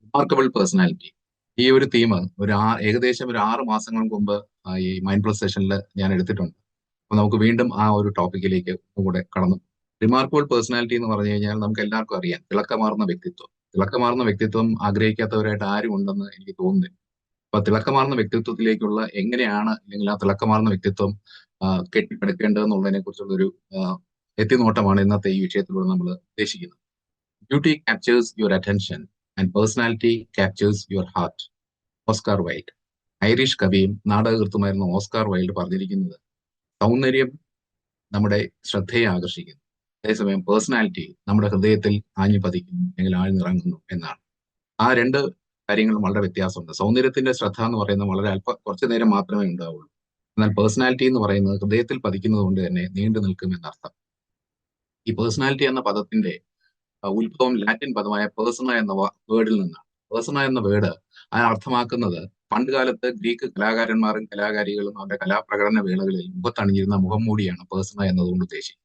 Remarkable personality. ഈ ഒരു theme ഏകദേശം ഒരു 6 മാസങ്ങൾക്ക് മുമ്പ് ഈ മൈൻഡ് പ്ലസ് സെഷനിൽ ഞാൻ എടുത്തിട്ടുണ്ട്. അപ്പൊ നമുക്ക് വീണ്ടും ആ ഒരു ടോപ്പിക്കിലേക്ക് കൂടെ കടന്നു. റിമാർക്കബിൾ പേഴ്സണാലിറ്റി എന്ന് പറഞ്ഞു കഴിഞ്ഞാൽ നമുക്ക് എല്ലാവർക്കും അറിയാം, തിളക്കമാർന്ന വ്യക്തിത്വം. തിളക്കമാർന്ന വ്യക്തിത്വം ആഗ്രഹിക്കാത്തവരായിട്ട് ആരും ഉണ്ടെന്ന് എനിക്ക് തോന്നുന്നില്ല. അപ്പൊ തിളക്കമാർന്ന വ്യക്തിത്വത്തിലേക്കുള്ള എങ്ങനെയാണ്, അല്ലെങ്കിൽ ആ തിളക്കമാർന്ന വ്യക്തിത്വം കെട്ടിപ്പടുക്കേണ്ടതെന്നുള്ളതിനെ കുറിച്ചുള്ള ഒരു എത്തിനോട്ടമാണ് ഇന്നത്തെ ഈ വിഷയത്തിലൂടെ നമ്മൾ ഉദ്ദേശിക്കുന്നത്. Beauty captures your attention and personality captures your heart. Oscar wild. Irish കവിയും നാടകകൃത്തുമായിരുന്ന ഓസ്കാർ വൈൽഡ് പറഞ്ഞിരിക്കുന്നത്, സൗന്ദര്യം നമ്മുടെ ശ്രദ്ധയെ ആകർഷിക്കുന്നു, അതേസമയം പേഴ്സണാലിറ്റി നമ്മുടെ ഹൃദയത്തിൽ ആഞ്ഞു പതിക്കുന്നു അല്ലെങ്കിൽ ആഴ്ന്നിറങ്ങുന്നു എന്നാണ്. ആ രണ്ട് കാര്യങ്ങളും വളരെ വ്യത്യാസമുണ്ട്. സൗന്ദര്യത്തിന്റെ ശ്രദ്ധ എന്ന് പറയുന്നത് വളരെ കുറച്ചു നേരം മാത്രമേ ഉണ്ടാവുള്ളൂ. എന്നാൽ പേഴ്സണാലിറ്റി എന്ന് പറയുന്നത് ഹൃദയത്തിൽ പതിക്കുന്നത് കൊണ്ട് തന്നെ നീണ്ടു നിൽക്കും എന്നർത്ഥം. ഈ പേഴ്സണാലിറ്റി എന്ന പദത്തിന്റെ ഉത്ഭവം ലാറ്റിൻ പദമായ പേഴ്സണ എന്ന വേർഡിൽ നിന്നാണ്. പേഴ്സണ എന്ന വേർഡ് അർത്ഥമാക്കുന്നത് പണ്ടുകാലത്ത് ഗ്രീക്ക് കലാകാരന്മാരും കലാകാരികളും അവരുടെ കലാപ്രകടന വേളകളിൽ മുഖത്തണിഞ്ഞിരുന്ന മുഖംമൂടിയാണ് പേഴ്സണ എന്നതുകൊണ്ട് ഉദ്ദേശിക്കുന്നത്.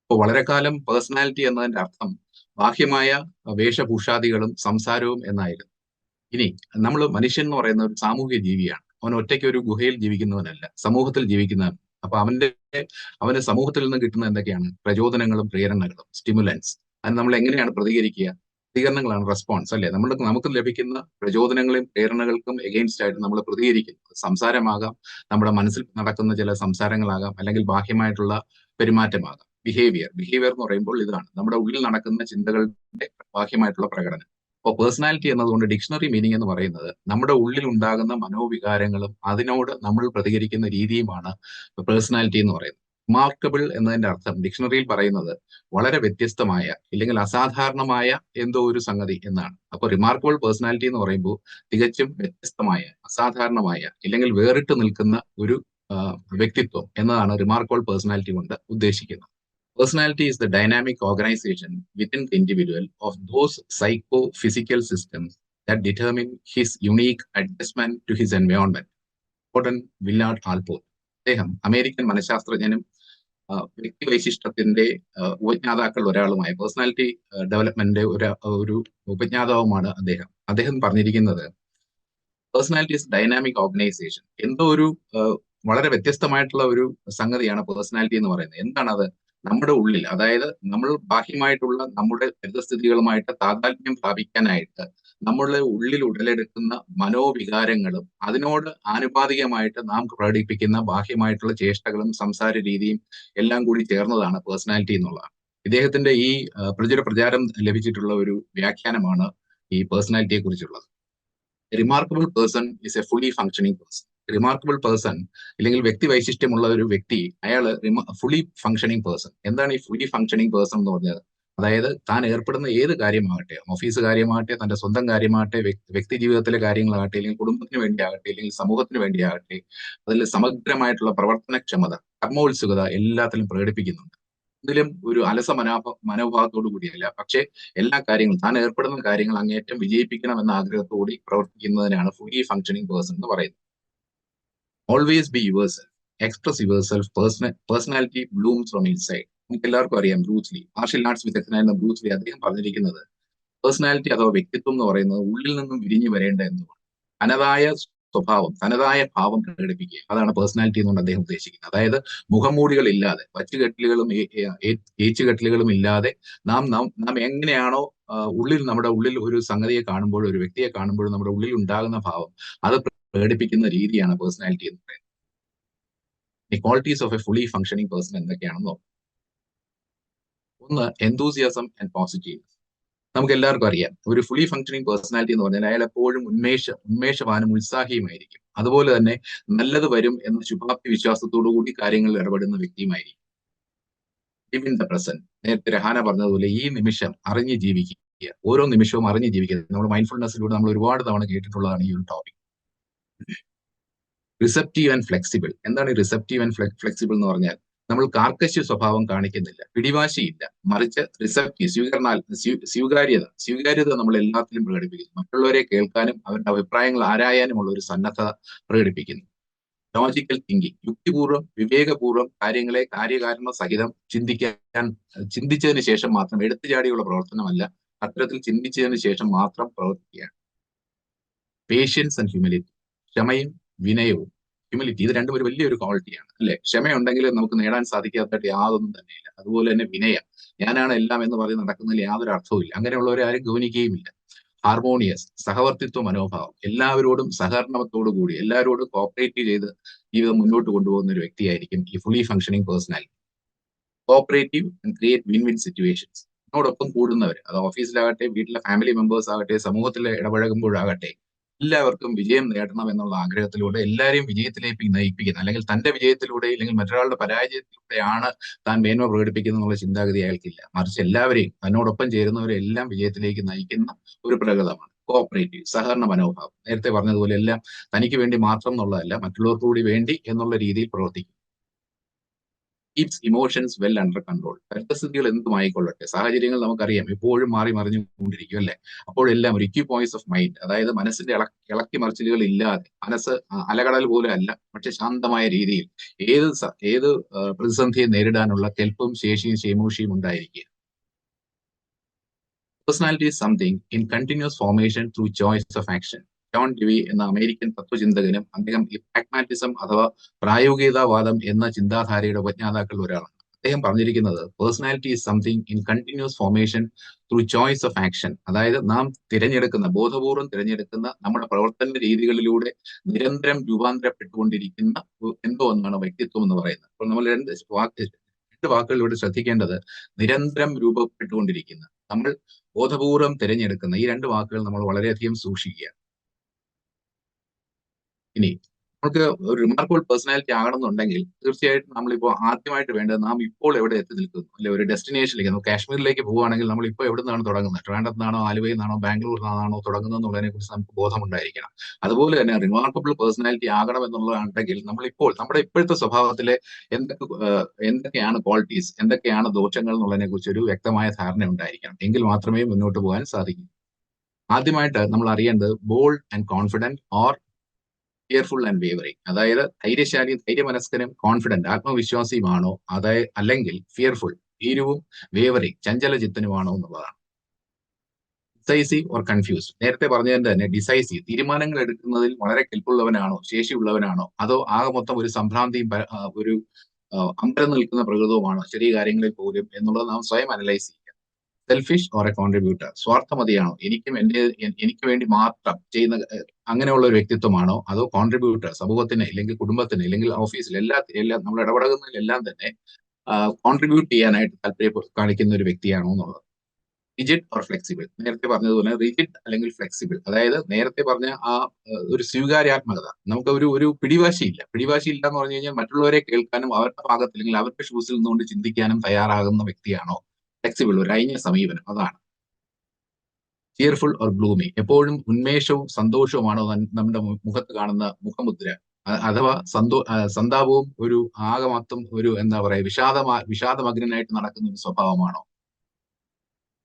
അപ്പോൾ വളരെ കാലം പേഴ്സണാലിറ്റി എന്നതിന്റെ അർത്ഥം ബാഹ്യമായ വേഷഭൂഷാദികളും സംസാരവും എന്നായിരുന്നു. ഇനി നമ്മൾ മനുഷ്യൻ എന്ന് പറയുന്ന ഒരു സാമൂഹ്യ ജീവിയാണ്. അവൻ ഒറ്റയ്ക്ക് ഒരു ഗുഹയിൽ ജീവിക്കുന്നവനല്ല, സമൂഹത്തിൽ ജീവിക്കുന്നവൻ. അപ്പൊ അവന് സമൂഹത്തിൽ നിന്ന് കിട്ടുന്ന എന്തൊക്കെയാണ്? പ്രചോദനങ്ങളും പ്രേരണകളും, സ്റ്റിമുലൻസ്. അത് നമ്മൾ എങ്ങനെയാണ് പ്രതികരിക്കുക? പ്രതികരണങ്ങളാണ് റെസ്പോൺസ്, അല്ലെ? നമുക്ക് ലഭിക്കുന്ന പ്രചോദനങ്ങളെയും പ്രേരണകൾക്കും എഗെയിൻസ്റ്റ് ആയിട്ട് നമ്മൾ പ്രതികരിക്കുന്നത് സംസാരമാകാം, നമ്മുടെ മനസ്സിൽ നടക്കുന്ന ചില സംസാരങ്ങളാകാം, അല്ലെങ്കിൽ ബാഹ്യമായിട്ടുള്ള പെരുമാറ്റമാകാം. ബിഹേവിയർ എന്ന് പറയുമ്പോൾ ഇതാണ് നമ്മുടെ ഉള്ളിൽ നടക്കുന്ന ചിന്തകളുടെ ബാഹ്യമായിട്ടുള്ള പ്രകടനം. അപ്പോൾ പേഴ്സണാലിറ്റി എന്നതുകൊണ്ട് ഡിക്ഷണറി മീനിങ് എന്ന് പറയുന്നത് നമ്മുടെ ഉള്ളിൽ ഉണ്ടാകുന്ന മനോവികാരങ്ങളും അതിനോട് നമ്മൾ പ്രതികരിക്കുന്ന രീതിയുമാണ് പേഴ്സണാലിറ്റി എന്ന് പറയുന്നത്. റിമാർക്കബിൾ എന്നതിന്റെ അർത്ഥം ഡിക്ഷണറിയിൽ പറയുന്നത് വളരെ വ്യത്യസ്തമായ, ഇല്ലെങ്കിൽ അസാധാരണമായ എന്തോ ഒരു സംഗതി എന്നാണ്. അപ്പൊ റിമാർക്കബിൾ പേഴ്സണാലിറ്റി എന്ന് പറയുമ്പോൾ തികച്ചും വ്യത്യസ്തമായ, അസാധാരണമായ, ഇല്ലെങ്കിൽ വേറിട്ട് നിൽക്കുന്ന ഒരു വ്യക്തിത്വം എന്നതാണ് റിമാർക്കബിൾ പേഴ്സണാലിറ്റി കൊണ്ട് ഉദ്ദേശിക്കുന്നത്. Personality is the dynamic organization within the individual of those psychophysical systems that determine his unique adjustment to his environment. Gordon Willard Allport. അദ്ദേഹം അമേരിക്കൻ മനഃശാസ്ത്രജ്ഞനും വ്യക്തിവൈശിഷ്ടത്തിന്റെ ഉപജ്ഞാതാക്കൾ ഒരാളുമായ പേഴ്സണാലിറ്റി ഡെവലപ്മെന്റിന്റെ ഒരു ഉപജ്ഞാതാവുമാണ് അദ്ദേഹം. അദ്ദേഹം പറഞ്ഞിരിക്കുന്നത്, പേഴ്സണാലിറ്റി ഇസ് ഡൈനാമിക് ഓർഗനൈസേഷൻ. എന്തോ ഒരു വളരെ വ്യത്യസ്തമായിട്ടുള്ള ഒരു സംഗതിയാണ് പേഴ്സണാലിറ്റി എന്ന് പറയുന്നത്. എന്താണത്? നമ്മുടെ ഉള്ളിൽ, അതായത് നമ്മൾ ബാഹ്യമായിട്ടുള്ള നമ്മുടെ പരിതസ്ഥിതികളുമായിട്ട് താതാത്മ്യം പ്രാപിക്കാനായിട്ട് നമ്മളുടെ ഉള്ളിൽ ഉടലെടുക്കുന്ന മനോവികാരങ്ങളും അതിനോട് ആനുപാതികമായിട്ട് നാം പ്രകടിപ്പിക്കുന്ന ബാഹ്യമായിട്ടുള്ള ചേഷ്ടകളും സംസാര രീതിയും എല്ലാം കൂടി ചേർന്നതാണ് പേഴ്സണാലിറ്റി എന്നുള്ളതാണ്. ഇദ്ദേഹത്തിന്റെ ഈ പ്രചാരം ലഭിച്ചിട്ടുള്ള ഒരു വ്യാഖ്യാനമാണ് ഈ പേഴ്സണാലിറ്റിയെ കുറിച്ചുള്ളത്. Remarkable person is a fully functioning person. Remarkable person, അല്ലെങ്കിൽ വ്യക്തി വൈശിഷ്ട്യമുള്ള ഒരു വ്യക്തി, അയാള് ഫുള്ളി ഫങ്ഷനിങ് പേഴ്സൺ. എന്താണ് ഈ ഫുള്ളി ഫങ്ഷനിങ് പേഴ്സൺ എന്ന് പറഞ്ഞത്? അതായത് താൻ ഏർപ്പെടുന്ന ഏത് കാര്യമാകട്ടെ, ഓഫീസ് കാര്യമാകട്ടെ, തന്റെ സ്വന്തം കാര്യമാകട്ടെ, വ്യക്തി ജീവിതത്തിലെ കാര്യങ്ങളാകട്ടെ, അല്ലെങ്കിൽ കുടുംബത്തിന് വേണ്ടിയാകട്ടെ, അല്ലെങ്കിൽ സമൂഹത്തിന് വേണ്ടിയാകട്ടെ, അതിൽ സമഗ്രമായിട്ടുള്ള പ്രവർത്തനക്ഷമത, കർമ്മോത്സുകത എല്ലാത്തിലും പ്രകടിപ്പിക്കുന്നുണ്ട്. ഇതിലും ഒരു അലസ മനോഭാവത്തോടു കൂടിയല്ല, പക്ഷെ എല്ലാ കാര്യങ്ങളും, താൻ ഏർപ്പെടുന്ന കാര്യങ്ങൾ അങ്ങേറ്റം വിജയിപ്പിക്കണം എന്ന ആഗ്രഹത്തോടെ പ്രവർത്തിക്കുന്നതിനാണ് ഫുള്ളി ഫങ്ഷനിങ് പേഴ്സൺ എന്ന് പറയുന്നത്. Always be your self, express your self, personality Bloom's from inside. നമുക്ക് എല്ലാവർക്കും അറിയാം, ബ്രൂസ്ലി, മാർഷ്യൽ ആർട്സ് വിദഗ്ധനായിരുന്ന ബ്രൂസ്ലി, അദ്ദേഹം പറഞ്ഞിരിക്കുന്നത് പേഴ്സണാലിറ്റി അഥവാ വ്യക്തിത്വം എന്ന് പറയുന്നത് ഉള്ളിൽ നിന്നും വിരിഞ്ഞു വരേണ്ട എന്നുമാണ്. തനതായ സ്വഭാവം, തനതായ ഭാവം പ്രകടിപ്പിക്കുക, അതാണ് പേഴ്സണാലിറ്റി എന്നുകൊണ്ട് അദ്ദേഹം ഉദ്ദേശിക്കുന്നത്. അതായത് മുഖംമൂടികൾ ഇല്ലാതെ, വച്ചുകെട്ടലുകളും ഏച്ചുകെട്ടലുകളും ഇല്ലാതെ നാം എങ്ങനെയാണോ നമ്മുടെ ഉള്ളിൽ ഒരു സംഗതിയെ കാണുമ്പോൾ, ഒരു വ്യക്തിയെ കാണുമ്പോൾ നമ്മുടെ ഉള്ളിൽ ഉണ്ടാകുന്ന ഭാവം, അത് പ്രകടിപ്പിക്കുന്ന രീതിയാണ് പേഴ്സണാലിറ്റി എന്ന് പറയുന്നത്. ഈ qualities of a fully functioning person എന്തൊക്കെയാണെന്നോ? ഒന്ന്, എന്തൂസിയാസം ആൻഡ് പോസിറ്റീവ്. നമുക്ക് എല്ലാവർക്കും അറിയാം, ഒരു ഫുള്ളി ഫങ്ഷനിങ് പേഴ്സണാലിറ്റി എന്ന് പറഞ്ഞാൽ അയാൾ എപ്പോഴും ഉന്മേഷവാനും ഉത്സാഹിയുമായിരിക്കും. അതുപോലെ തന്നെ നല്ലത് വരും എന്ന ശുഭാപ്തി വിശ്വാസത്തോടു കൂടി കാര്യങ്ങളിൽ ഇടപെടുന്ന വ്യക്തിയുമായിരിക്കും. Live in the present. നേരത്തെ രഹാന പറഞ്ഞതുപോലെ ഈ നിമിഷം അറിഞ്ഞ് ജീവിക്കുക, ഓരോ നിമിഷവും അറിഞ്ഞ് ജീവിക്കുക. നമ്മൾ മൈൻഡ്ഫുൾനെസ്സിലൂടെ നമ്മൾ ഒരുപാട് തവണ കേട്ടിട്ടുള്ളതാണ് ഈ ഒരു ടോപ്പിക്. Receptive and flexible. എന്താണ് ഈ റിസപ്റ്റീവ് ആൻഡ് ഫ്ലെക്സിബിൾ എന്ന് പറഞ്ഞാൽ? നമ്മൾ കാർക്കശ്യ സ്വഭാവം കാണിക്കുന്നില്ല, പിടിവാശിയില്ല, മറിച്ച് റിസപ്റ്റീവ്, സ്വീകാര്യത നമ്മൾ എല്ലാത്തിലും പ്രകടിപ്പിക്കുന്നു. മറ്റുള്ളവരെ കേൾക്കാനും അവരുടെ അഭിപ്രായങ്ങൾ ആരായാനുമുള്ള ഒരു സന്നദ്ധത പ്രകടിപ്പിക്കുന്നു. ലോജിക്കൽ തിങ്കിങ്, യുക്തിപൂർവ്വം വിവേകപൂർവ്വം കാര്യങ്ങളെ കാര്യകാരണ സഹിതം ചിന്തിച്ചതിന് ശേഷം മാത്രം, എടുത്തുചാടിയുള്ള പ്രവർത്തനമല്ല, അത്തരത്തിൽ ചിന്തിച്ചതിന് ശേഷം മാത്രം പ്രവർത്തിക്കുകയാണ്. Patience and humility. ക്ഷമയും വിനയവും. ഹ്യൂമിലിറ്റി, ഇത് രണ്ടും ഒരു വലിയൊരു ക്വാളിറ്റിയാണ് അല്ലെ. ക്ഷമയുണ്ടെങ്കിൽ നമുക്ക് നേടാൻ സാധിക്കാത്തതായിട്ട് യാതൊന്നും തന്നെയില്ല. അതുപോലെ തന്നെ വിനയം, ഞാനാണ് എല്ലാം എന്ന് പറഞ്ഞ് നടക്കുന്നതിൽ യാതൊരു അർത്ഥവുമില്ല. അങ്ങനെയുള്ളവരെ ആരും ഗൗനിക്കുകയുമില്ല. ഹാർമോണിയസ്, സഹവർത്തിത്വ മനോഭാവം, എല്ലാവരോടും സഹകരണത്തോടു കൂടി എല്ലാവരോടും കോപ്പറേറ്റ് ചെയ്ത് ജീവിതം മുന്നോട്ട് കൊണ്ടുപോകുന്ന ഒരു വ്യക്തിയായിരിക്കും ഈ fully functioning personality. Cooperative and create win win situations. എന്നോടൊപ്പം കൂടുന്നവർ, അത് ഓഫീസിലാകട്ടെ, വീട്ടിലെ ഫാമിലി മെമ്പേഴ്സ് ആകട്ടെ, സമൂഹത്തിൽ ഇടപഴകുമ്പോഴാകട്ടെ, എല്ലാവർക്കും വിജയം നേടണം എന്നുള്ള ആഗ്രഹത്തിലൂടെ എല്ലാവരെയും വിജയത്തിലേക്ക് നയിപ്പിക്കുന്ന, അല്ലെങ്കിൽ തന്റെ വിജയത്തിലൂടെ അല്ലെങ്കിൽ മറ്റൊരാളുടെ പരാജയത്തിലൂടെയാണ് താൻ മേന്മ പ്രകടിപ്പിക്കുന്നത് എന്നുള്ള ചിന്താഗതി അയാൾക്കില്ല. മറിച്ച് എല്ലാവരെയും, തന്നോടൊപ്പം ചേരുന്നവരെ എല്ലാം വിജയത്തിലേക്ക് നയിക്കുന്ന ഒരു പ്രകൃതമാണ്. കോഓപ്പറേറ്റീവ്, സഹകരണ മനോഭാവം. നേരത്തെ പറഞ്ഞതുപോലെ എല്ലാം തനിക്ക് വേണ്ടി മാത്രം എന്നുള്ളതല്ല, മറ്റുള്ളവർക്ക് കൂടി വേണ്ടി എന്നുള്ള രീതിയിൽ പ്രവർത്തിക്കും. Keeps emotions well under control. പരിസ്ഥിതികൾ എന്തുമായിക്കൊള്ളട്ടെ, സാഹചര്യങ്ങൾ നമുക്കറിയാം എപ്പോഴും മാറി മറിഞ്ഞുകൊണ്ടിരിക്കും അല്ലെ. അപ്പോഴെല്ലാം ഒരു ഇക്വിപോയിസ് ഓഫ് മൈൻഡ്, അതായത് മനസ്സിന്റെ ഇളക്കി മറിച്ചിലുകൾ ഇല്ലാതെ, മനസ്സ് അലകടൽ പോലെ അല്ല, പക്ഷെ ശാന്തമായ രീതിയിൽ ഏത് പ്രതിസന്ധിയെ നേരിടാനുള്ള കെൽപ്പും ശേഷിയും ശേമോഷിയും ഉണ്ടായിരിക്കുക. Personality is something in continuous formation through choice of action. John Dewey എന്ന അമേരിക്കൻ തത്വചിന്തകനും അദ്ദേഹം ഈ പ്രാഗ്മാറ്റിസം അഥവാ പ്രായോഗികതാവാദം എന്ന ചിന്താധാരയുടെ ഉപജ്ഞാതാക്കളിൽ ഒരാളാണ്. അദ്ദേഹം പറഞ്ഞിരിക്കുന്നത് personality is something in continuous formation through choice of action. അതായത് നാം തിരഞ്ഞെടുക്കുന്ന, ബോധപൂർവം തിരഞ്ഞെടുക്കുന്ന നമ്മുടെ പ്രവർത്തന രീതികളിലൂടെ നിരന്തരം രൂപാന്തരപ്പെട്ടുകൊണ്ടിരിക്കുന്ന എന്തോ ഒന്നാണ് വ്യക്തിത്വം എന്ന് പറയുന്നത്. അപ്പോൾ നമ്മൾ രണ്ട് വാക്കുകൾ ഇവിടെ ശ്രദ്ധിക്കേണ്ടത്, നിരന്തരം രൂപപ്പെട്ടുകൊണ്ടിരിക്കുന്ന, നമ്മൾ ബോധപൂർവം തിരഞ്ഞെടുക്കുന്ന, ഈ രണ്ട് വാക്കുകൾ നമ്മൾ വളരെയധികം സൂക്ഷിക്കുക. ഇനി നമുക്ക് ഒരു റിമാർക്കബിൾ പേഴ്സണാലിറ്റി ആകണമെന്നുണ്ടെങ്കിൽ തീർച്ചയായിട്ടും നമ്മളിപ്പോൾ ആദ്യമായിട്ട് വേണ്ടത് നാം ഇപ്പോൾ എവിടെ എത്തി നിൽക്കുന്നു, അല്ലെ ഒരു ഡെസ്റ്റിനേഷനിലേക്ക്, നമ്മൾ കാശ്മീരിലേക്ക് പോവുകയാണെങ്കിൽ നമ്മൾ ഇപ്പോൾ എവിടെ നിന്നാണ് തുടങ്ങുന്നത്, ട്രിവാൻഡ്രത്ത് നിന്നാണോ ആലുവയിൽ നിന്നാണോ ബാംഗ്ലൂരിൽ നിന്നാണോ തുടങ്ങുന്നത് എന്നുള്ളതിനെ കുറിച്ച് നമുക്ക് ബോധമുണ്ടായിരിക്കണം. അതുപോലെ തന്നെ റിമാർക്കബിൾ പേഴ്സണാലിറ്റി ആകണം എന്നുള്ളതാണെങ്കിൽ നമ്മളിപ്പോൾ നമ്മുടെ ഇപ്പോഴത്തെ സ്വഭാവത്തിലെ എന്തൊക്കെയാണ് ക്വാളിറ്റീസ്, എന്തൊക്കെയാണ് ദോഷങ്ങൾ എന്നുള്ളതിനെ കുറിച്ച് ഒരു വ്യക്തമായ ധാരണ ഉണ്ടായിരിക്കണം. എങ്കിൽ മാത്രമേ മുന്നോട്ട് പോകാൻ സാധിക്കൂ. ആദ്യമായിട്ട് നമ്മൾ അറിയേണ്ടത് bold and confident or fearful and wavering. അതായത് ധൈര്യശാലിയും ധൈര്യമനസ്കനും കോൺഫിഡന്റ് ആത്മവിശ്വാസിയുമാണോ, അല്ലെങ്കിൽ ഫിയർഫുൾ ഭീരുവും വേവറിങ് ചഞ്ചലചിത്തനുമാണോ എന്നുള്ളതാണ്. Decisive or confused. നേരത്തെ പറഞ്ഞതിന്റെ തന്നെ ഡിസൈസീവ്, തീരുമാനങ്ങൾ എടുക്കുന്നതിൽ വളരെ കെൽപ്പുള്ളവനാണോ, ശേഷിയുള്ളവനാണോ, അതോ ആകെ മൊത്തം ഒരു സംഭ്രാന്തിയും ഒരു അമ്പരം നിൽക്കുന്ന പ്രകൃതവുമാണോ ചെറിയ കാര്യങ്ങളിൽ പോലും എന്നുള്ളത് നാം സ്വയം അനലൈസ് ചെയ്യുക. Selfish or a contributor. സ്വാർത്ഥമതിയാണോ, എനിക്ക് വേണ്ടി മാത്രം ചെയ്യുന്ന അങ്ങനെയുള്ള ഒരു വ്യക്തിത്വമാണോ, അതോ കോൺട്രിബ്യൂട്ടർ, സമൂഹത്തിന് അല്ലെങ്കിൽ കുടുംബത്തിന് അല്ലെങ്കിൽ ഓഫീസിൽ എല്ലാം നമ്മൾ ഇടപെടുന്നതിലെല്ലാം തന്നെ കോൺട്രിബ്യൂട്ട് ചെയ്യാനായിട്ട് താല്പര്യം കാണിക്കുന്ന ഒരു വ്യക്തിയാണോ എന്നുള്ളത്. Rigid or flexible. നേരത്തെ പറഞ്ഞതുപോലെ റിജിഡ് അല്ലെങ്കിൽ ഫ്ലെക്സിബിൾ, അതായത് നേരത്തെ പറഞ്ഞ ആ ഒരു സ്വീകാര്യാത്മകത, നമുക്ക് ഒരു പിടിവാശിയില്ല എന്ന് പറഞ്ഞു കഴിഞ്ഞാൽ മറ്റുള്ളവരെ കേൾക്കാനും അവരുടെ ഭാഗത്ത് അല്ലെങ്കിൽ അവരുടെ ഷൂസിൽ നിന്നുകൊണ്ട് ചിന്തിക്കാനും തയ്യാറാകുന്ന വ്യക്തിയാണോ. ഫ്ലെക്സിബിൾ, ഒരു അയഞ്ഞ സമീപനം, അതാണ്. Fearful or gloomy. എപ്പോഴും ഉന്മേഷവും സന്തോഷവുമാണോ നമ്മുടെ മുഖത്ത് കാണുന്ന മുഖമുദ്ര, അഥവാ സന്താപവും ഒരു ആകെ മൊത്തം ഒരു എന്താ പറയാ വിഷാദമഗ്നായിട്ട് നടക്കുന്ന ഒരു സ്വഭാവമാണോ.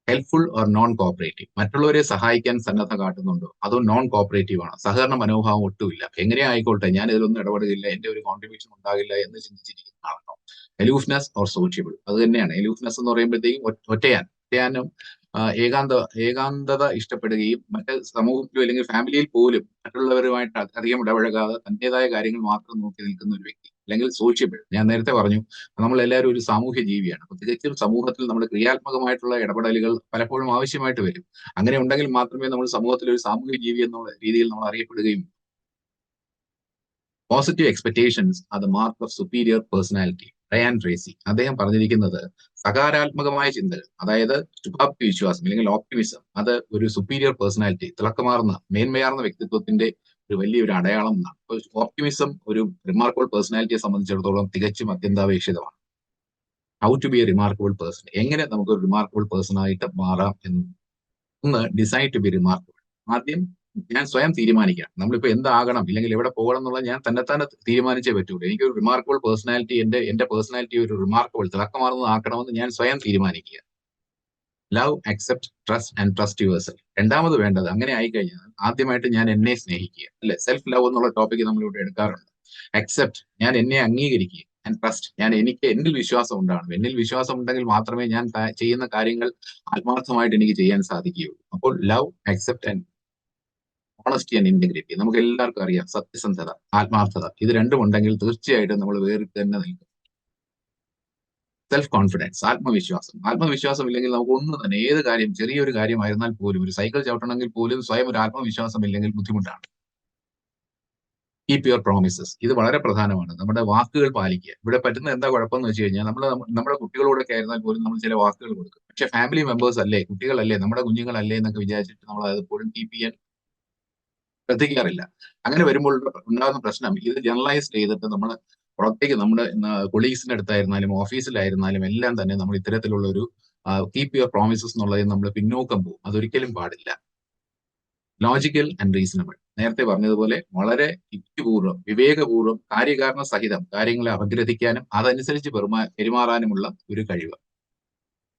Helpful or non cooperative. മറ്റുള്ളവരെ സഹായിക്കാൻ സന്നദ്ധ കാട്ടുന്നുണ്ടോ, അതോ നോൺ കോപ്പറേറ്റീവ് ആണോ, സഹകരണ മനോഭാവം ഒട്ടുമില്ല, എങ്ങനെയാ ആയിക്കോട്ടെ ഞാൻ ഇതിലൊന്നും ഇടപെടുകയില്ല, എന്റെ ഒരു കോൺട്രിബ്യൂഷൻ ഉണ്ടാകില്ല എന്ന് ചിന്തിച്ചിരിക്കുന്ന ആളാണോ. എലൂഫ്നെസ് ഓർ സോഷ്യബിൾ. അത് തന്നെയാണ് എലൂഫ്നെസ് എന്ന് പറയുമ്പോഴത്തേക്കും ഒറ്റയാനും ഏകാന്തത ഇഷ്ടപ്പെടുകയും മറ്റ് സമൂഹത്തിലും അല്ലെങ്കിൽ ഫാമിലിയിൽ പോലും മറ്റുള്ളവരുമായിട്ട് അധികം ഇടപഴകാതെ തന്റേതായ കാര്യങ്ങൾ മാത്രം നോക്കി നിൽക്കുന്ന ഒരു വ്യക്തി, അല്ലെങ്കിൽ സോഷ്യബിൾ. ഞാൻ നേരത്തെ പറഞ്ഞു നമ്മൾ എല്ലാവരും ഒരു സാമൂഹ്യ ജീവിയാണ്. അപ്പൊ തികച്ചും സമൂഹത്തിൽ നമ്മൾ ക്രിയാത്മകമായിട്ടുള്ള ഇടപെടലുകൾ പലപ്പോഴും ആവശ്യമായിട്ട് വരും. അങ്ങനെ ഉണ്ടെങ്കിൽ മാത്രമേ നമ്മൾ സമൂഹത്തിൽ ഒരു സാമൂഹ്യ ജീവി എന്നുള്ള രീതിയിൽ നമ്മൾ അറിയപ്പെടുകയും. Positive expectations are the mark of superior personality. Ryan Tracy അദ്ദേഹം പറഞ്ഞിരിക്കുന്നത് സകാരാത്മകമായ ചിന്തകൾ, അതായത് ശുഭാപ്തി വിശ്വാസം അല്ലെങ്കിൽ ഓപ്റ്റിമിസം, അത് ഒരു സുപ്പീരിയർ പേഴ്സണാലിറ്റി, തിളക്കമാർന്ന മേന്മയാർന്ന വ്യക്തിത്വത്തിന്റെ ഒരു വലിയൊരു അടയാളം എന്നാണ്. ഓപ്റ്റിമിസം ഒരു റിമാർക്കബിൾ പേഴ്സണാലിറ്റിയെ സംബന്ധിച്ചിടത്തോളം തികച്ചും അത്യന്താപേക്ഷിതമാണ്. How to be a remarkable person, എങ്ങനെ നമുക്ക് ഒരു റിമാർക്കബിൾ പേഴ്സൺ ആയിട്ട് മാറാം എന്ന്. ഒന്ന്, ഡിസൈഡ് ടു ബി റിമാർക്കബിൾ. ആദ്യം ഞാൻ സ്വയം തീരുമാനിക്കാം നമ്മളിപ്പോ എന്താകണം ഇല്ലെങ്കിൽ എവിടെ പോകണം എന്നുള്ളത് ഞാൻ തന്നെ തീരുമാനിച്ചേ പറ്റുള്ളൂ. എനിക്കൊരു റിമാർക്കബിൾ പേഴ്സണാലിറ്റി, എന്റെ പേഴ്സണാലിറ്റി ഒരു റിമാർക്കബിൾ തിളക്കമാർന്നതാക്കണമെന്ന് ഞാൻ സ്വയം തീരുമാനിക്കുക. Love, accept, trust and trust yourself. രണ്ടാമത് വേണ്ടത്, അങ്ങനെ ആയിക്കഴിഞ്ഞാൽ ആദ്യമായിട്ട് ഞാൻ എന്നെ സ്നേഹിക്കുക, അല്ലെ. സെൽഫ് ലവ് എന്നുള്ള ടോപ്പിക് നമ്മളിവിടെ എടുക്കാറുണ്ട്. അക്സെപ്റ്റ്, ഞാൻ എന്നെ അംഗീകരിക്കുക. ആൻഡ് ട്രസ്റ്റ്, എന്നിൽ വിശ്വാസം ഉണ്ടാകണം. എന്നിൽ വിശ്വാസം ഉണ്ടെങ്കിൽ മാത്രമേ ഞാൻ ചെയ്യുന്ന കാര്യങ്ങൾ ആത്മാർത്ഥമായിട്ട് എനിക്ക് ചെയ്യാൻ സാധിക്കുകയുള്ളൂ. അപ്പോൾ love, accept and honesty and integrity. നമുക്ക് എല്ലാവർക്കും അറിയാം സത്യസന്ധത, ആത്മാർത്ഥത, ഇത് രണ്ടും ഉണ്ടെങ്കിൽ തീർച്ചയായിട്ടും നമ്മൾ വേറിട്ട് തന്നെ നിൽക്കും. സെൽഫ് കോൺഫിഡൻസ്, ആത്മവിശ്വാസം ഇല്ലെങ്കിൽ നമുക്ക് ഒന്നും തന്നെ, ഏത് കാര്യം, ചെറിയൊരു കാര്യമായിരുന്നാൽ പോലും, ഒരു സൈക്കിൾ ചവിട്ടണമെങ്കിൽ പോലും സ്വയം ഒരു ആത്മവിശ്വാസം ഇല്ലെങ്കിൽ ബുദ്ധിമുട്ടാണ്. കീപ് യുവർ പ്രോമിസസ്, ഇത് വളരെ പ്രധാനമാണ്. നമ്മുടെ വാക്കുകൾ പാലിക്കുക. ഇവിടെ പറ്റുന്ന എന്താ കുഴപ്പമെന്ന് വെച്ച് കഴിഞ്ഞാൽ നമ്മുടെ കുട്ടികളോടൊക്കെ ആയിരുന്നാൽ പോലും നമ്മൾ ചില വാക്കുകൾ കൊടുക്കും. പക്ഷെ ഫാമിലി മെമ്പേഴ്സ് അല്ലേ, കുട്ടികളല്ലേ, നമ്മുടെ കുഞ്ഞുങ്ങളല്ലേ എന്നൊക്കെ വിചാരിച്ചിട്ട് നമ്മൾ അത് എപ്പോഴും കീപ്പ് ചെയ്യാൻ ശ്രദ്ധിക്കാറില്ല. അങ്ങനെ വരുമ്പോൾ ഉണ്ടാകുന്ന പ്രശ്നം, ഇത് ജനറലൈസ് ചെയ്തിട്ട് നമ്മൾ പുറത്തേക്ക്, നമ്മുടെ കൊളീഗ്സിന്റെ അടുത്തായിരുന്നാലും ഓഫീസിലായിരുന്നാലും എല്ലാം തന്നെ നമ്മൾ ഇത്തരത്തിലുള്ള ഒരു കീപ് യുവർ പ്രോമിസസ് എന്നുള്ളതിൽ നമ്മൾ പിന്നോക്കം പോകും. അതൊരിക്കലും പാടില്ല. ലോജിക്കൽ ആൻഡ് റീസണബിൾ, നേരത്തെ പറഞ്ഞതുപോലെ വളരെ യുക്തിപൂർവ്വം, വിവേകപൂർവ്വം, കാര്യകാരണ സഹിതം കാര്യങ്ങളെ അപഗ്രഥിക്കാനും അതനുസരിച്ച് പെരുമാറാനുമുള്ള ഒരു കഴിവ്.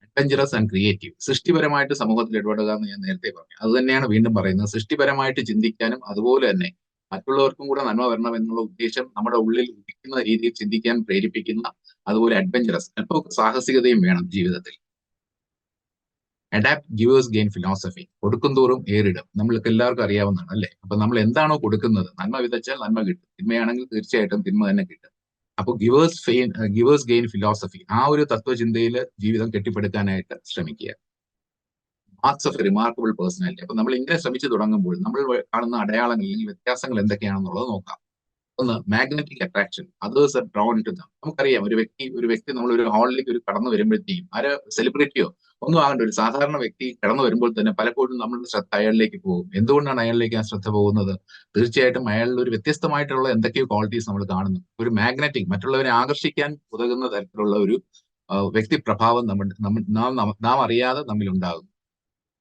അഡ്വഞ്ചറസ് ആൻഡ് ക്രിയേറ്റീവ്, സൃഷ്ടിപരമായിട്ട് സമൂഹത്തിൽ ഇടപെടുക എന്ന് ഞാൻ നേരത്തെ പറഞ്ഞു. അത് തന്നെയാണ് വീണ്ടും പറയുന്നത്. സൃഷ്ടിപരമായിട്ട് ചിന്തിക്കാനും അതുപോലെ തന്നെ മറ്റുള്ളവർക്കും കൂടെ നന്മ വരണം എന്നുള്ള ഉദ്ദേശം നമ്മുടെ ഉള്ളിൽ ഉദിക്കുന്ന രീതിയിൽ ചിന്തിക്കാൻ പ്രേരിപ്പിക്കുന്ന, അതുപോലെ അഡ്വഞ്ചറസ്, അല്പം സാഹസികതയും വേണം ജീവിതത്തിൽ. അഡാപ്റ്റ് ഗിവേഴ്സ് ഗെയിൻ ഫിലോസഫി, കൊടുക്കുന്തോറും ഏറിടും, നമ്മൾക്ക് എല്ലാവർക്കും അറിയാവുന്നതാണ് അല്ലെ. അപ്പൊ നമ്മൾ എന്താണോ കൊടുക്കുന്നത്, നന്മ വിതച്ചാൽ നന്മ കിട്ടും, തിന്മയാണെങ്കിൽ തീർച്ചയായിട്ടും തിന്മ തന്നെ കിട്ടും. അപ്പൊ ഗിവേഴ്സ് ഗെയിൻ ഫിലോസഫി, ആ ഒരു തത്വചിന്തയിൽ ജീവിതം കെട്ടിപ്പടുക്കാനായിട്ട് ശ്രമിക്കുക. മാർക്സ് ഓഫ് റിമാർക്കബിൾ പേഴ്സണാലിറ്റി, അപ്പൊ നമ്മൾ ഇങ്ങനെ ശ്രമിച്ചു തുടങ്ങുമ്പോൾ നമ്മൾ കാണുന്ന അടയാളങ്ങൾ അല്ലെങ്കിൽ വ്യത്യാസങ്ങൾ എന്തൊക്കെയാണെന്നുള്ളത് നോക്കാം. ഒന്ന്, magnetic attraction, others are drawn to them. നമുക്കറിയാം, ഒരു വ്യക്തി നമ്മൾ ഒരു ഹാളിലേക്ക് ഒരു കടന്നു വരുമ്പോഴത്തേക്കും, ആര്, സെലിബ്രിറ്റിയോ ഒന്നും ആകണ്ട, ഒരു സാധാരണ വ്യക്തി കടന്നു വരുമ്പോൾ തന്നെ പലപ്പോഴും നമ്മളുടെ ശ്രദ്ധ അയാളിലേക്ക് പോകും. എന്തുകൊണ്ടാണ് അയാളിലേക്ക് ആ ശ്രദ്ധ പോകുന്നത്? തീർച്ചയായിട്ടും അയാളിൽ ഒരു വ്യത്യസ്തമായിട്ടുള്ള എന്തൊക്കെയോ ക്വാളിറ്റീസ് നമ്മൾ കാണുന്നു. ഒരു മാഗ്നറ്റിക്, മറ്റുള്ളവരെ ആകർഷിക്കാൻ ഉതകുന്ന തരത്തിലുള്ള ഒരു വ്യക്തി പ്രഭാവം നാം അറിയാതെ നമ്മിൽ ഉണ്ടാകും.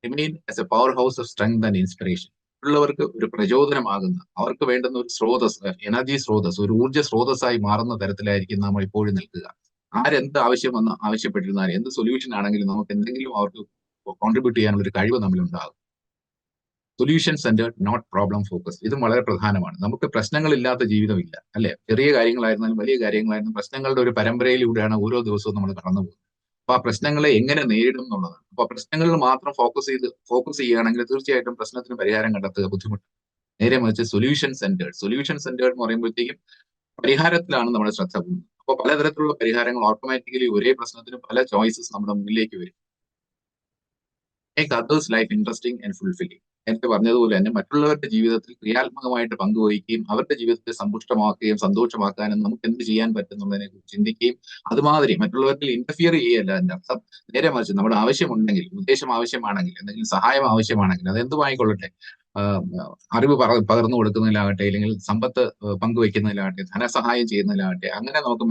Remain as A power house of strength and inspiration, മറ്റുള്ളവർക്ക് ഒരു പ്രചോദനമാകുന്ന, അവർക്ക് വേണ്ടുന്ന ഒരു സ്രോതസ്, എനർജി സ്രോതസ്, ഒരു ഊർജ്ജ സ്രോതസ്സായി മാറുന്ന തരത്തിലായിരിക്കും നമ്മൾ ഇപ്പോഴും നിൽക്കുക. ആരെന്ത് ആവശ്യമെന്ന് ആവശ്യപ്പെട്ടിരുന്നാലും, എന്ത് സൊല്യൂഷൻ ആണെങ്കിലും നമുക്ക് എന്തെങ്കിലും അവർക്ക് കോൺട്രിബ്യൂട്ട് ചെയ്യാനുള്ള ഒരു കഴിവ് നമ്മളുണ്ടാകും. Solution centred, not problem focus, ഇതും വളരെ പ്രധാനമാണ്. നമുക്ക് പ്രശ്നങ്ങളില്ലാത്ത ജീവിതമില്ല അല്ലെ. ചെറിയ കാര്യങ്ങളായിരുന്നാലും വലിയ കാര്യങ്ങളായിരുന്നാലും പ്രശ്നങ്ങളുടെ ഒരു പരമ്പരയിലൂടെയാണ് ഓരോ ദിവസവും നമ്മൾ കടന്നു പോകുന്നത്. അപ്പൊ ആ പ്രശ്നങ്ങളെ എങ്ങനെ നേരിടും എന്നുള്ളതാണ്. അപ്പൊ പ്രശ്നങ്ങളിൽ മാത്രം ഫോക്കസ് ചെയ്യുകയാണെങ്കിൽ തീർച്ചയായിട്ടും പ്രശ്നത്തിന് പരിഹാരം കണ്ടെത്തുക ബുദ്ധിമുട്ട്. നേരെ മറിച്ച് സൊല്യൂഷൻ സെന്റേർഡ് എന്ന് പറയുമ്പോഴത്തേക്കും പരിഹാരത്തിലാണ് നമ്മുടെ ശ്രദ്ധ പോകുന്നത്. അപ്പോൾ പലതരത്തിലുള്ള പരിഹാരങ്ങൾ ഓട്ടോമാറ്റിക്കലി ഒരേ പ്രശ്നത്തിന് പല ചോയ്സസ് നമ്മുടെ മുന്നിലേക്ക് വരും. Make others life interesting and fulfilling, നേരത്തെ പറഞ്ഞതുപോലെ തന്നെ മറ്റുള്ളവരുടെ ജീവിതത്തിൽ ക്രിയാത്മകമായിട്ട് പങ്കുവഹിക്കുകയും അവരുടെ ജീവിതത്തെ സമ്പുഷ്ടമാക്കുകയും സന്തോഷമാക്കാനും നമുക്ക് എന്ത് ചെയ്യാൻ പറ്റുന്നുള്ളതിനെ കുറിച്ച് ചിന്തിക്കുകയും, അതുമാതിരി മറ്റുള്ളവരിൽ ഇന്റർഫിയർ ചെയ്യല്ല അതിന്റെ അർത്ഥം. നേരെ മറിച്ച് നമ്മുടെ ആവശ്യമുണ്ടെങ്കിൽ, ഉദ്ദേശം ആവശ്യമാണെങ്കിൽ, എന്തെങ്കിലും സഹായം ആവശ്യമാണെങ്കിൽ, അത് എന്തുമായിക്കൊള്ളട്ടെ, അറിവ് പകർന്നു കൊടുക്കുന്നതിലാകട്ടെ, അല്ലെങ്കിൽ സമ്പത്ത് പങ്കുവെക്കുന്നതിലാകട്ടെ, ധനസഹായം ചെയ്യുന്നതിലാകട്ടെ, അങ്ങനെ നമുക്ക്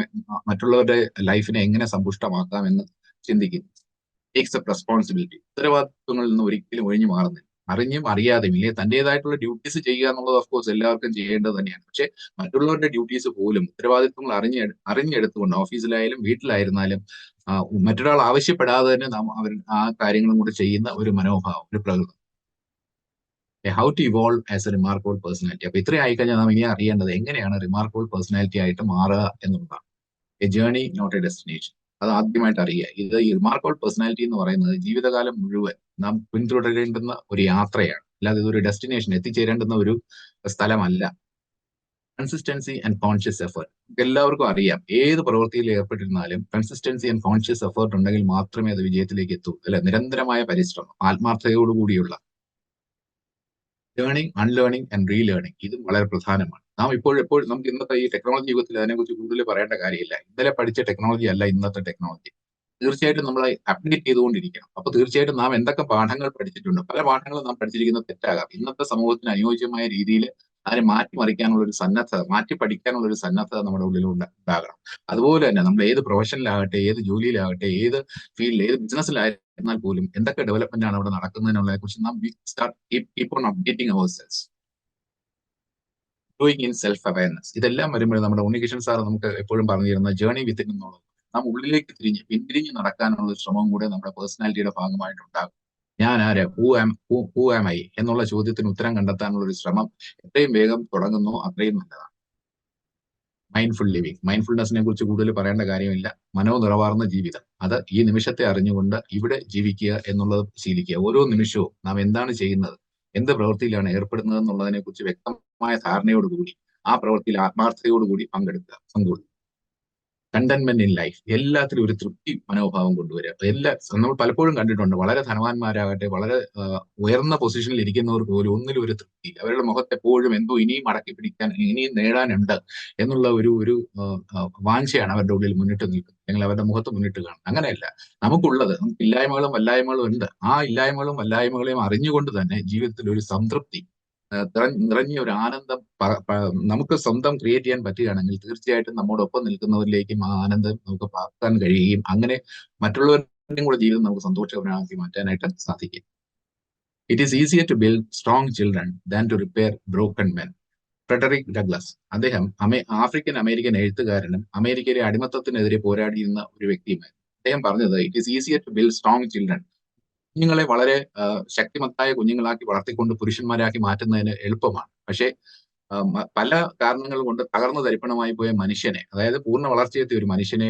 മറ്റുള്ളവരുടെ ലൈഫിനെ എങ്ങനെ സമ്പുഷ്ടമാക്കാം എന്ന് ചിന്തിക്കും. ടേക്സ് അപ്പ് റെസ്പോൺസിബിലിറ്റി, ഉത്തരവാദിത്വങ്ങളിൽ നിന്ന് ഒരിക്കലും ഒഴിഞ്ഞു മാറുന്നില്ല. അറിഞ്ഞും അറിയാതെയും ഇല്ലേ, തന്റേതായിട്ടുള്ള ഡ്യൂട്ടീസ് ചെയ്യുക എന്നുള്ളത് ഓഫ് കോഴ്സ് എല്ലാവർക്കും ചെയ്യേണ്ടത് തന്നെയാണ്. പക്ഷെ മറ്റുള്ളവരുടെ ഡ്യൂട്ടീസ് പോലും, ഉത്തരവാദിത്വങ്ങൾ അറിഞ്ഞെടുത്തുകൊണ്ട് ഓഫീസിലായാലും വീട്ടിലായിരുന്നാലും മറ്റൊരാൾ ആവശ്യപ്പെടാതെ തന്നെ നാം ആ കാര്യങ്ങളും കൂടെ ചെയ്യുന്ന ഒരു മനോഭാവം, ഒരു പ്രകൃതം. How to evolve as a remarkable personality, അപ്പൊ ഇത്രയും ആയിക്കഴിഞ്ഞാൽ നാം ഇനി അറിയേണ്ടത് എങ്ങനെയാണ് റിമാർക്കബിൾ പേഴ്സണാലിറ്റി ആയിട്ട് മാറുക എന്നുള്ളതാണ്. A journey not a destination, അത് ആദ്യമായിട്ട് അറിയുക. ഇത് ഈ റിമാർക്കബിൾ പേഴ്സണാലിറ്റി എന്ന് പറയുന്നത് ജീവിതകാലം മുഴുവൻ നാം പിന്തുടരേണ്ടുന്ന ഒരു യാത്രയാണ്, അല്ലാതെ ഇതൊരു ഡെസ്റ്റിനേഷൻ, എത്തിച്ചേരേണ്ടുന്ന ഒരു സ്ഥലമല്ല. കൺസിസ്റ്റൻസി ആൻഡ് കോൺഷ്യസ് എഫേർട്ട്, എല്ലാവർക്കും അറിയാം, ഏത് പ്രവൃത്തിയിൽ ഏർപ്പെട്ടിരുന്നാലും കൺസിസ്റ്റൻസി ആൻഡ് കോൺഷ്യസ് എഫേർട്ട് ഉണ്ടെങ്കിൽ മാത്രമേ അത് വിജയത്തിലേക്ക് എത്തൂ അല്ലെ. നിരന്തരമായ പരിശ്രമം, ആത്മാർത്ഥതയോടുകൂടിയുള്ള ലേണിംഗ്, അൺലേണിംഗ് ആൻഡ് റീലേണിംഗ്, ഇതും വളരെ പ്രധാനമാണ്. നാം എപ്പോഴും നമുക്ക് ഇന്നത്തെ ഈ ടെക്നോളജി യുഗത്തിൽ അതിനെക്കുറിച്ച് കൂടുതൽ പറയേണ്ട കാര്യമില്ല. ഇന്നലെ പഠിച്ച ടെക്നോളജി അല്ല ഇന്നത്തെ ടെക്നോളജി. തീർച്ചയായിട്ടും നമ്മൾ അപ്ഡേറ്റ് ചെയ്തുകൊണ്ടിരിക്കണം. അപ്പൊ തീർച്ചയായിട്ടും നാം എന്തൊക്കെ പാഠങ്ങൾ പഠിച്ചിട്ടുണ്ട്, പല പാഠങ്ങളും നാം പഠിച്ചിരിക്കുന്നത് തെറ്റാകാം. ഇന്നത്തെ സമൂഹത്തിന് അനുയോജ്യമായ രീതിയിൽ അതിനെ മാറ്റിമറിക്കാനുള്ള ഒരു സന്നദ്ധത, മാറ്റി പഠിക്കാനുള്ള ഒരു സന്നദ്ധത നമ്മുടെ ഉള്ളിൽ ഉണ്ടാകണം. അതുപോലെ തന്നെ നമ്മൾ ഏത് പ്രൊഫഷനിലാകട്ടെ, ഏത് ജോലിയിലാകട്ടെ, ഏത് ഫീൽഡിൽ, ഏത് ബിസിനസ്സിലായിരുന്നാൽ പോലും എന്തൊക്കെ ഡെവലപ്മെന്റ് ആണ് അവിടെ നടക്കുന്നതിനുള്ളതിനെ കുറിച്ച് നാം keep on updating ourselves. Growing in self awareness, ഇതെല്ലാം വരുമ്പോൾ നമ്മുടെ ഉണ്ണികൃഷ്ണൻ സാർ നമുക്ക് എപ്പോഴും പറഞ്ഞു തരുന്ന ജേർണി വിത്തിൻ എന്നുള്ളത്, നാം ഉള്ളിലേക്ക് പിന്തിരിഞ്ഞ് നടക്കാനുള്ള ഒരു ശ്രമം കൂടെ നമ്മുടെ പേഴ്സണാലിറ്റിയുടെ ഭാഗമായിട്ടുണ്ടാകും. ഞാൻ ആര്, ഹൂ ആം ഐ എന്നുള്ള ചോദ്യത്തിന് ഉത്തരം കണ്ടെത്താനുള്ള ഒരു ശ്രമം എത്രയും വേഗം തുടങ്ങുന്നു അത്രയും നല്ലതാണ്. മൈൻഡ്ഫുൾ ലിവിങ്, മൈൻഡ്ഫുൾനെസിനെ കുറിച്ച് കൂടുതൽ പറയേണ്ട കാര്യമില്ല. മനോനിറവാർന്ന ജീവിതം, അത് ഈ നിമിഷത്തെ അറിഞ്ഞുകൊണ്ട് ഇവിടെ ജീവിക്കുക എന്നുള്ളത് ശീലിക്കുക. ഓരോ നിമിഷവും നാം എന്താണ് ചെയ്യുന്നത്, എന്ത് പ്രവൃത്തിയിലാണ് ഏർപ്പെടുന്നത് എന്നുള്ളതിനെ കുറിച്ച് വ്യക്തമായ ധാരണയോടുകൂടി ആ പ്രവൃത്തിയിൽ ആത്മാർത്ഥതയോടുകൂടി പങ്കെടുക്കുക. കണ്ടന്റ്മെന്റ് ഇൻ ലൈഫ്, എല്ലാത്തിലും ഒരു തൃപ്തി മനോഭാവം കൊണ്ടുവരിക. നമ്മൾ പലപ്പോഴും കണ്ടിട്ടുണ്ട്, വളരെ ധനവാന്മാരാകട്ടെ, വളരെ ഉയർന്ന പൊസിഷനിൽ ഇരിക്കുന്നവർക്ക് പോലും ഒന്നിലും ഒരു തൃപ്തി, അവരുടെ മുഖത്ത് എപ്പോഴും എന്തോ ഇനിയും അടക്കി പിടിക്കാൻ, ഇനിയും നേടാനുണ്ട് എന്നുള്ള ഒരു ഒരു വാഞ്ചയാണ് അവരുടെ ഉള്ളിൽ മുന്നിട്ട് നിൽക്കുന്നത്, അല്ലെങ്കിൽ അവരുടെ മുഖത്ത് മുന്നിട്ട് കാണുന്നത്. അങ്ങനെയല്ല, നമുക്കുള്ളത്, നമുക്ക് ഇല്ലായ്മകളും വല്ലായ്മകളും ഉണ്ട്. ആ ഇല്ലായ്മകളും വല്ലായ്മകളെയും അറിഞ്ഞുകൊണ്ട് തന്നെ ജീവിതത്തിൽ ഒരു സംതൃപ്തി, നിറഞ്ഞ ഒരു ആനന്ദം നമുക്ക് സ്വന്തം ക്രിയേറ്റ് ചെയ്യാൻ പറ്റുകയാണെങ്കിൽ തീർച്ചയായിട്ടും നമ്മോടൊപ്പം നിൽക്കുന്നവരിലേക്കും ആ ആനന്ദം നമുക്ക് പകർത്താൻ കഴിയുകയും അങ്ങനെ മറ്റുള്ളവരുടെയും കൂടെ ജീവിതം നമുക്ക് സന്തോഷകരമാക്കി മാറ്റാനായിട്ട് സാധിക്കും. It is easier to build strong children than to repair broken men. Frederick Douglass, അദ്ദേഹം ആഫ്രിക്കൻ അമേരിക്കൻ എഴുത്തുകാരനും അമേരിക്കയിലെ അടിമത്തത്തിനെതിരെ പോരാടിയിരുന്ന ഒരു വ്യക്തിയുമായിരുന്നു. അദ്ദേഹം പറഞ്ഞത്, it is easier to build strong children, കുഞ്ഞുങ്ങളെ വളരെ ശക്തിമത്തായ കുഞ്ഞുങ്ങളാക്കി വളർത്തിക്കൊണ്ട് പുരുഷന്മാരാക്കി മാറ്റുന്നതിന് എളുപ്പമാണ്. പക്ഷേ പല കാരണങ്ങൾ കൊണ്ട് തകർന്നു തരിപ്പണമായി പോയ മനുഷ്യനെ, അതായത് പൂർണ്ണ വളർച്ചയെത്തിയ ഒരു മനുഷ്യനെ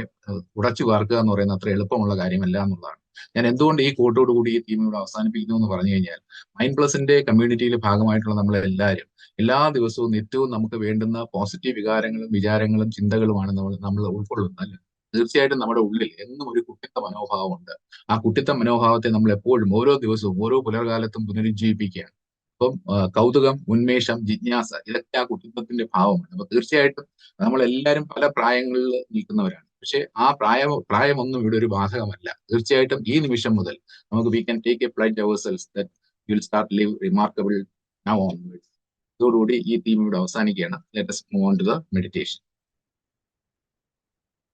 ഉടച്ചു വാർക്കുക എന്ന് പറയുന്നത് അത്ര എളുപ്പമുള്ള കാര്യമല്ല എന്നുള്ളതാണ്. ഞാൻ എന്തുകൊണ്ട് ഈ കോട്ടോടുകൂടി ഈ തീം ഇവിടെ അവസാനിപ്പിക്കുന്നു എന്ന് പറഞ്ഞു കഴിഞ്ഞാൽ, മൈൻഡ് പ്ലസിന്റെ കമ്മ്യൂണിറ്റിയിലെ ഭാഗമായിട്ടുള്ള നമ്മളെല്ലാവരും എല്ലാ ദിവസവും നിത്യവും നമുക്ക് വേണ്ടുന്ന പോസിറ്റീവ് വികാരങ്ങളും വിചാരങ്ങളും ചിന്തകളുമാണ് നമ്മൾ ഉൾക്കൊള്ളുന്നത്. തീർച്ചയായിട്ടും നമ്മുടെ ഉള്ളിൽ എന്നും ഒരു കുട്ടിത്ത മനോഭാവമുണ്ട്. ആ കുട്ടിത്ത മനോഭാവത്തെ നമ്മൾ എപ്പോഴും ഓരോ ദിവസവും ഓരോ പുലർകാലത്തും പുനരുജ്ജീവിപ്പിക്കുകയാണ്. അപ്പം കൗതുകം, ഉന്മേഷം, ജിജ്ഞാസ, ഇതൊക്കെ ആ കുട്ടിത്വത്തിന്റെ ഭാവമാണ്. അപ്പൊ തീർച്ചയായിട്ടും നമ്മളെല്ലാവരും പല പ്രായങ്ങളിൽ നിൽക്കുന്നവരാണ്. പക്ഷെ ആ പ്രായമൊന്നും ഇവിടെ ഒരു ബാധകമല്ല. തീർച്ചയായിട്ടും ഈ നിമിഷം മുതൽ നമുക്ക് we can take a pledge ourselves that will start live remarkable now onwards. ഇതോടുകൂടി ഈ തീം ഇവിടെ അവസാനിക്കുകയാണ്. Let us move on to the meditation.